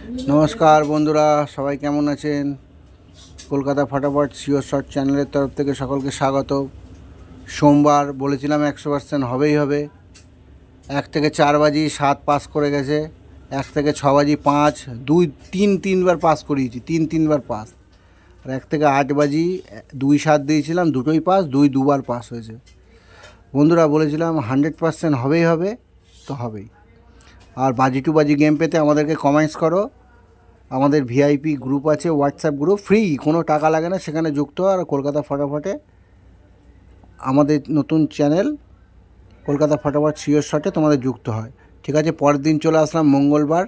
নমস্কার বন্ধুরা, সবাই কেমন আছেন? কলকাতা ফটাফট সিওর শর্ট চ্যানেলের তরফ থেকে সকলকে স্বাগত। সোমবার বলেছিলাম 100% হবেই হবে। 1 থেকে 4 বাজি 7 পাস করে গেছে, 1 থেকে 6 বাজি 5, 2 3বার পাস করিয়েছি, 3বার পাস। আর 1 থেকে 8 বাজি 2 7 দিয়েছিলাম, দুটোই পাস, 2 দুবার পাস হয়েছে। বন্ধুরা বলেছিলাম 100% হবেই হবে, তো হবেই। আর বাজি টু বাজি গেম পেতে আমাদেরকে কমেন্টস করো। আমাদের ভিআইপি গ্রুপ আছে, হোয়াটসঅ্যাপ গ্রুপ, ফ্রি, কোনো টাকা লাগে না, সেখানে যুক্ত। আর কলকাতা ফটাফটে আমাদের নতুন চ্যানেল কলকাতা ফটাফট সিওর শটে তোমাদের যুক্ত হয়। ঠিক আছে, পরের দিন চলে আসলাম মঙ্গলবার,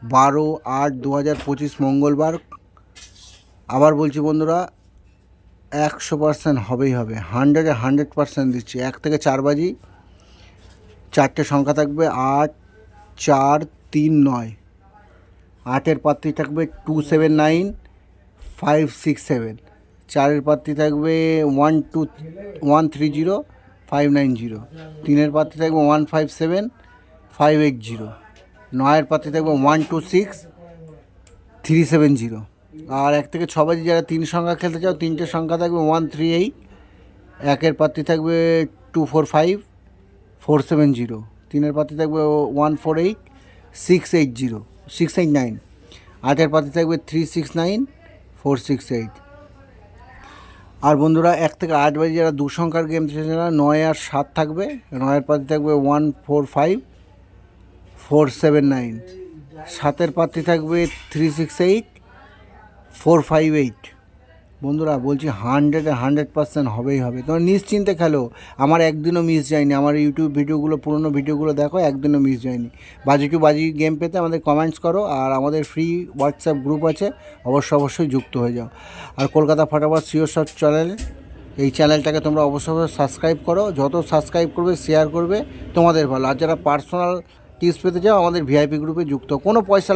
12/8/2025 মঙ্গলবার। আবার বলছি বন্ধুরা, 100% হবেই হবে, 100% দিচ্ছি। 1 থেকে 4 বাজি 4টে সংখ্যা থাকবে, 8 4 3 9। 8-এর পাত্রী থাকবে 279-567। 4-এর পাত্রী থাকবে 130-590। 3-এর পাত্রী থাকবে 157-580। 9-এর পাত্রী থাকবে 126-370। আর 1 থেকে 6 বাজি যারা 3 সংখ্যা খেলতে চাও, 3টে সংখ্যা থাকবে 138। 1-এর পাত্রী থাকবে 245-470। 3-এর পাত্রী থাকবে 148-689। 8-এর পাত্রী থাকবে 369-468। আর বন্ধুরা 1 থেকে 8 বাজি যারা 2 সংখ্যার গেম খেলছে না, 9 আর 7 থাকবে। 9-এর পাত্রী থাকবে 145-479। 7-এর পাত্রী থাকবে 368-458। বন্ধুরা বলছি 100% হবেই হবে, তোমরা নিশ্চিন্তে খেলো। আমার একদিনও মিস যায়নি, আমার ইউটিউব ভিডিওগুলো, পুরনো ভিডিওগুলো দেখো, একদিনও মিস যায়নি। বাজি টু বাজি গেম পেতে আমাদের কমেন্টস করো। আর আমাদের ফ্রি হোয়াটসঅ্যাপ গ্রুপ আছে, অবশ্যই যুক্ত হয়ে যাও। আর কলকাতা ফটাফট সিওর শট চ্যানেল, এই চ্যানেলটাকে তোমরা অবশ্যই সাবস্ক্রাইব করো। যত সাবস্ক্রাইব করবে, শেয়ার করবে, তোমাদের ভালো। আর যারা পার্সোনাল টিপস পেতে চাও, আমাদের ভিআইপি গ্রুপে যুক্ত, কোনো পয়সা